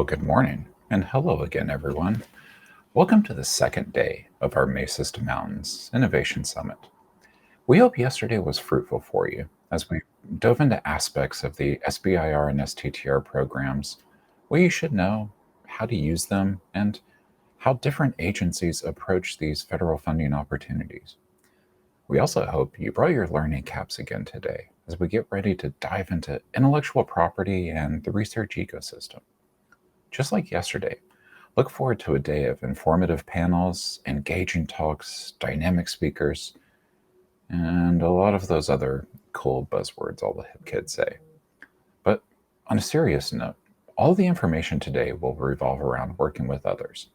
good morning, and hello again, everyone. Welcome to the second day of our Mesas to Mountains Innovation Summit. We hope yesterday was fruitful for you as we dove into aspects of the SBIR and STTR programs, what you should know, how to use them, and how different agencies approach these federal funding opportunities. We also hope you brought your learning caps again today as we get ready to dive into intellectual property and the research ecosystem. Just like yesterday, look forward to a day of informative panels, engaging talks, dynamic speakers, and a lot of those other cool buzzwords all the hip kids say. But on a serious note, all the information today will revolve around working with others.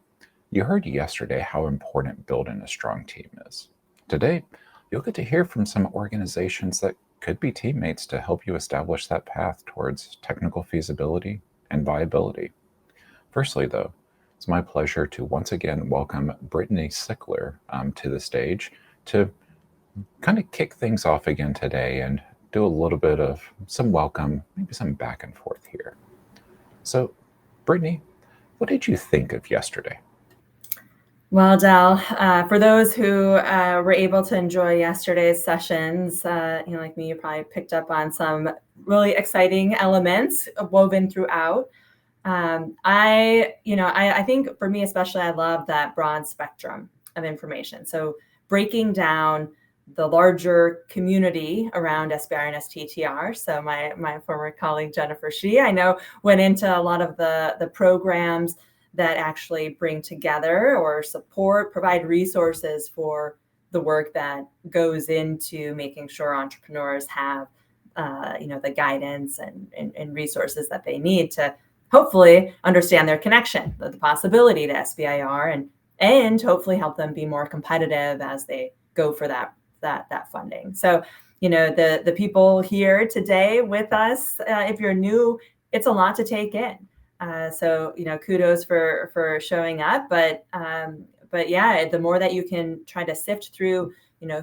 You heard yesterday how important building a strong team is. Today, you'll get to hear from some organizations that could be teammates to help you establish that path towards technical feasibility and viability. Firstly, though, it's my pleasure to once again welcome Brittany Sickler to the stage to kind of kick things off again today and do a little bit of some welcome, maybe some back and forth here. So, Brittany, what did you think of yesterday? Well, Del, for those who were able to enjoy yesterday's sessions, like me, you probably picked up on some really exciting elements woven throughout. I think for me especially, I love that broad spectrum of information. So breaking down the larger community around SBIR and STTR. So my former colleague Jennifer Shee, I know, went into a lot of the programs that actually bring together or support, provide resources for the work that goes into making sure entrepreneurs have, the guidance and resources that they need to hopefully understand their connection, the possibility to SBIR, and hopefully help them be more competitive as they go for that funding. So, the people here today with us, if you're new, it's a lot to take in. So kudos for showing up, but yeah, the more that you can try to sift through,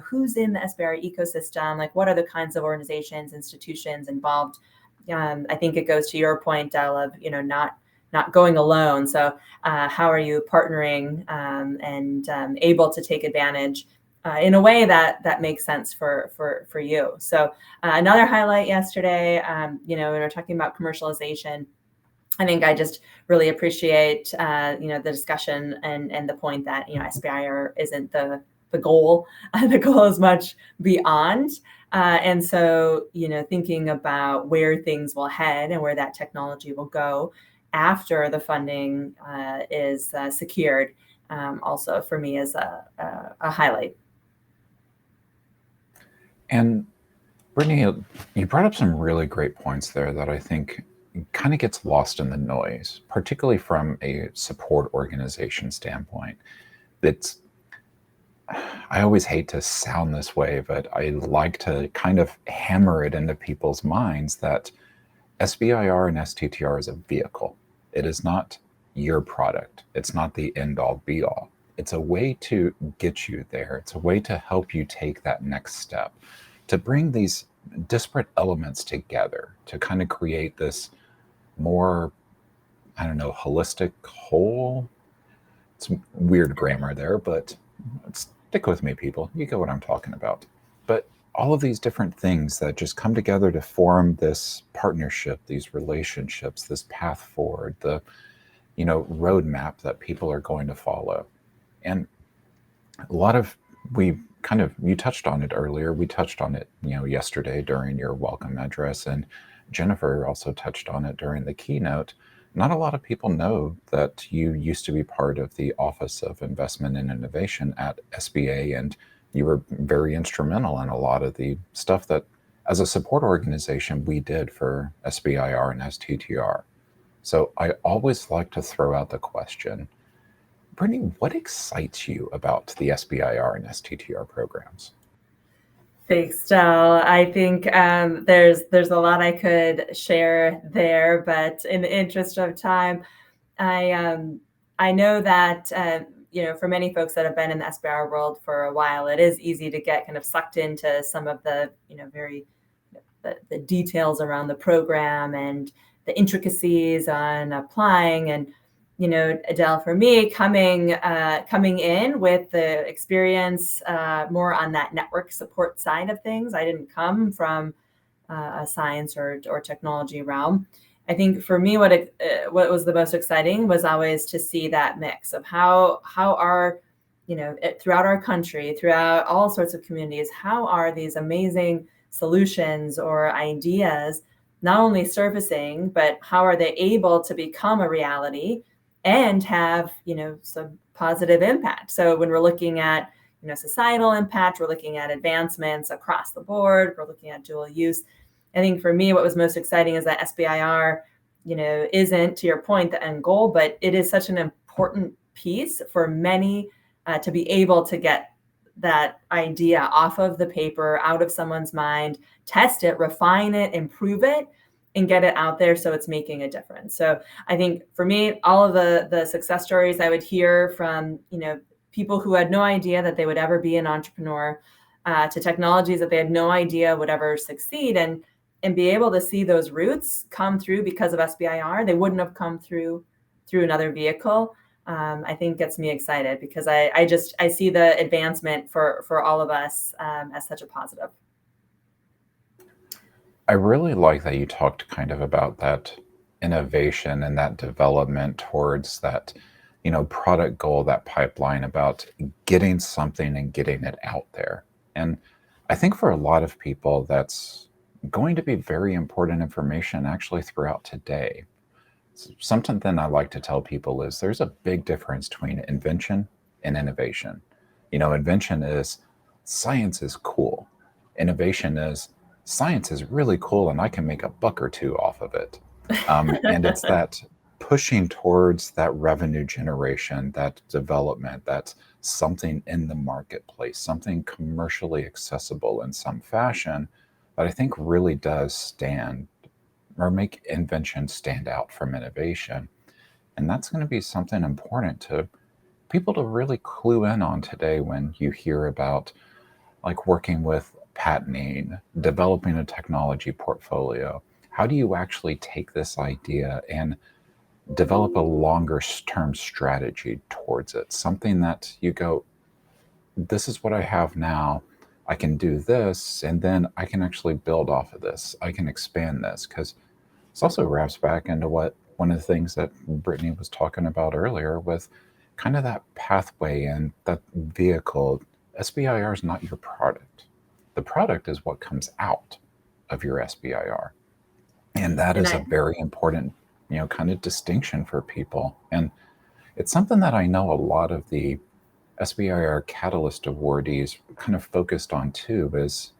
who's in the SBIR ecosystem, like what are the kinds of organizations, institutions involved. I think it goes to your point, Del, of not going alone. So how are you partnering and able to take advantage in a way that makes sense for you? So another highlight yesterday, when we're talking about commercialization, I think I just really appreciate the discussion and the point that SBIR isn't the goal. The goal is much beyond. And so, thinking about where things will head and where that technology will go after the funding is secured, also for me is a highlight. And Brittany, you brought up some really great points there that I think kind of gets lost in the noise, particularly from a support organization standpoint. I always hate to sound this way, but I like to kind of hammer it into people's minds that SBIR and STTR is a vehicle. It is not your product. It's not the end all be all. It's a way to get you there. It's a way to help you take that next step, to bring these disparate elements together to kind of create this more, holistic whole. It's weird grammar there, but stick with me, people. You get what I'm talking about. But all of these different things that just come together to form this partnership, these relationships, this path forward, the roadmap that people are going to follow. And a lot of you touched on it earlier. We touched on it, yesterday during your welcome address, and Jennifer also touched on it during the keynote. Not a lot of people know that you used to be part of the Office of Investment and Innovation at SBA, and you were very instrumental in a lot of the stuff that, as a support organization, we did for SBIR and STTR. So I always like to throw out the question, Brittany, what excites you about the SBIR and STTR programs? Thanks, Del. I think there's a lot I could share there, but in the interest of time, I know that for many folks that have been in the SBIR world for a while, it is easy to get kind of sucked into some of the very the details around the program and the intricacies on applying. And Adele, for me, coming in with the experience more on that network support side of things, I didn't come from a science or technology realm. I think for me, what was the most exciting was always to see that mix of how are, throughout our country, throughout all sorts of communities, how are these amazing solutions or ideas not only surfacing, but how are they able to become a reality and have, some positive impact. So when we're looking at, societal impact, we're looking at advancements across the board, we're looking at dual use. I think for me, what was most exciting is that SBIR, isn't, to your point, the end goal, but it is such an important piece for many to be able to get that idea off of the paper, out of someone's mind, test it, refine it, improve it, and get it out there so it's making a difference. So I think for me, all of the success stories I would hear from, people who had no idea that they would ever be an entrepreneur, to technologies that they had no idea would ever succeed, and be able to see those roots come through because of SBIR. They wouldn't have come through another vehicle. I think gets me excited because I see the advancement for all of us as such a positive. I really like that you talked kind of about that innovation and that development towards that, product goal, that pipeline, about getting something and getting it out there. And I think for a lot of people, that's going to be very important information actually throughout today. Something then I like to tell people is there's a big difference between invention and innovation. Invention is science is cool. Innovation is science is really cool and I can make a buck or two off of it. And it's that pushing towards that revenue generation, that development, that's something in the marketplace, something commercially accessible in some fashion that I think really does stand or make invention stand out from innovation. And that's going to be something important to people to really clue in on today when you hear about like working with patenting, developing a technology portfolio. How do you actually take this idea and develop a longer term strategy towards it? Something that you go, this is what I have now. I can do this, and then I can actually build off of this. I can expand this, because this also wraps back into what one of the things that Brittany was talking about earlier with kind of that pathway and that vehicle. SBIR is not your product. The product is what comes out of your SBIR. And that is a very important, kind of distinction for people. And it's something that I know a lot of the SBIR Catalyst awardees kind of focused on too, is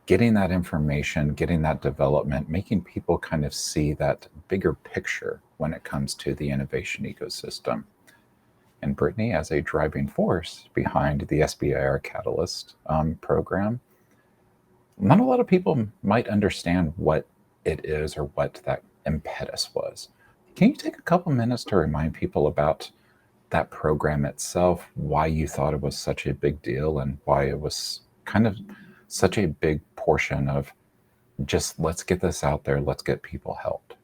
getting that information, getting that development, making people kind of see that bigger picture when it comes to the innovation ecosystem. And Brittany, as a driving force behind the SBIR Catalyst program, not a lot of people might understand what it is or what that impetus was. Can you take a couple minutes to remind people about that program itself, why you thought it was such a big deal, and why it was kind of such a big portion of just let's get this out there, let's get people helped?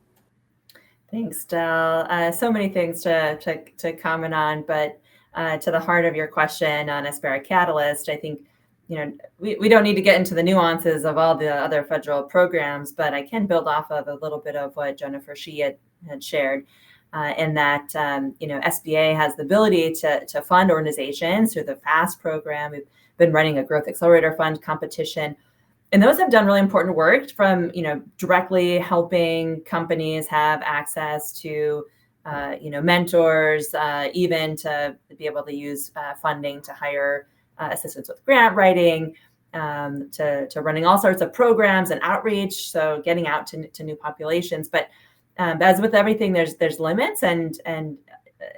Thanks, Del. So many things to comment on, but to the heart of your question on SBIR Catalyst, I think we don't need to get into the nuances of all the other federal programs, but I can build off of a little bit of what Jennifer had shared, in that SBA has the ability to fund organizations through the FAST program. We've been running a Growth Accelerator Fund competition, and those have done really important work from directly helping companies have access to mentors, even to be able to use funding to hire assistance with grant writing, to running all sorts of programs and outreach, so getting out to new populations. But as with everything, there's limits, and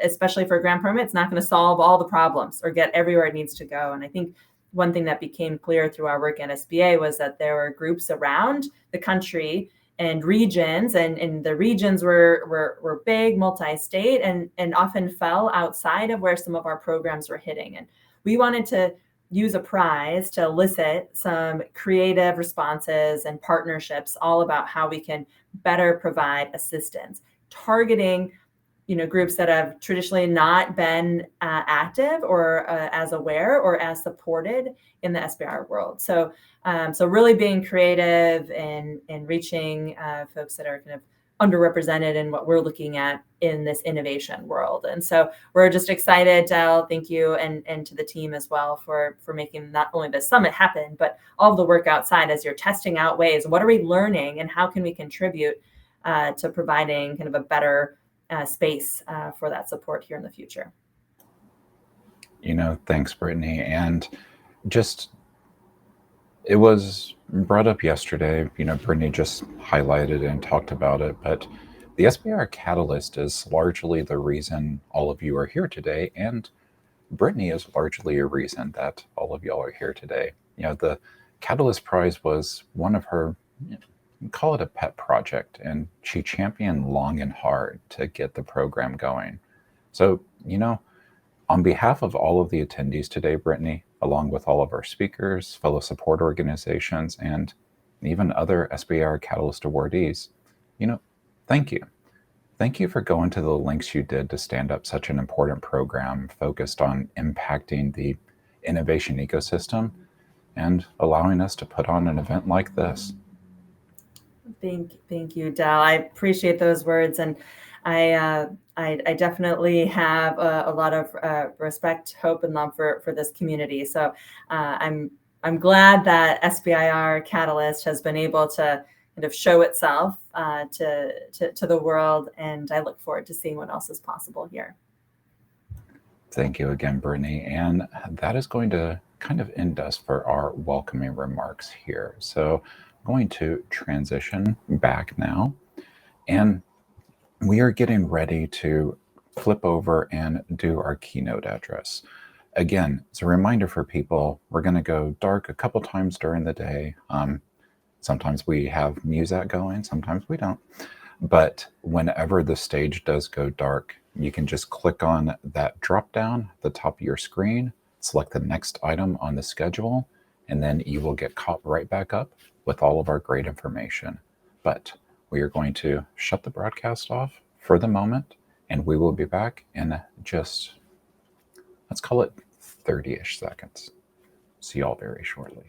especially for a grant program, it's not going to solve all the problems or get everywhere it needs to go. And I think one thing that became clear through our work at SBA was that there were groups around the country and regions, and the regions were big, multi-state, and often fell outside of where some of our programs were hitting. And we wanted to use a prize to elicit some creative responses and partnerships all about how we can better provide assistance, targeting groups that have traditionally not been active or as aware or as supported in the SBIR world. So really being creative and reaching folks that are kind of underrepresented in what we're looking at in this innovation world. And so we're just excited, Del, thank you, and to the team as well for making not only the summit happen, but all of the work outside as you're testing out ways. What are we learning and how can we contribute to providing kind of a better space for that support here in the future? Thanks, Brittany. And just, it was brought up yesterday, Brittany just highlighted and talked about it, but the SBR Catalyst is largely the reason all of you are here today. And Brittany is largely a reason that all of y'all are here today. The Catalyst Prize was one of her, call it a pet project, and she championed long and hard to get the program going. So, on behalf of all of the attendees today, Brittany, along with all of our speakers, fellow support organizations, and even other SBR Catalyst awardees, thank you. Thank you for going to the lengths you did to stand up such an important program focused on impacting the innovation ecosystem and allowing us to put on an event like this. Thank you, Del. I appreciate those words, and I definitely have a lot of respect, hope, and love for this community. So I'm glad that SBIR Catalyst has been able to kind of show itself to the world, and I look forward to seeing what else is possible here. Thank you again, Brittany. And that is going to kind of end us for our welcoming remarks here. So I'm going to transition back now, and we are getting ready to flip over and do our keynote address. Again, it's a reminder for people, we're going to go dark a couple times during the day. Sometimes we have music going, sometimes we don't. But whenever the stage does go dark, you can just click on that drop down at the top of your screen, select the next item on the schedule, and then you will get caught right back up with all of our great information. But we are going to shut the broadcast off for the moment, and we will be back in just, let's call it 30-ish seconds. See y'all very shortly.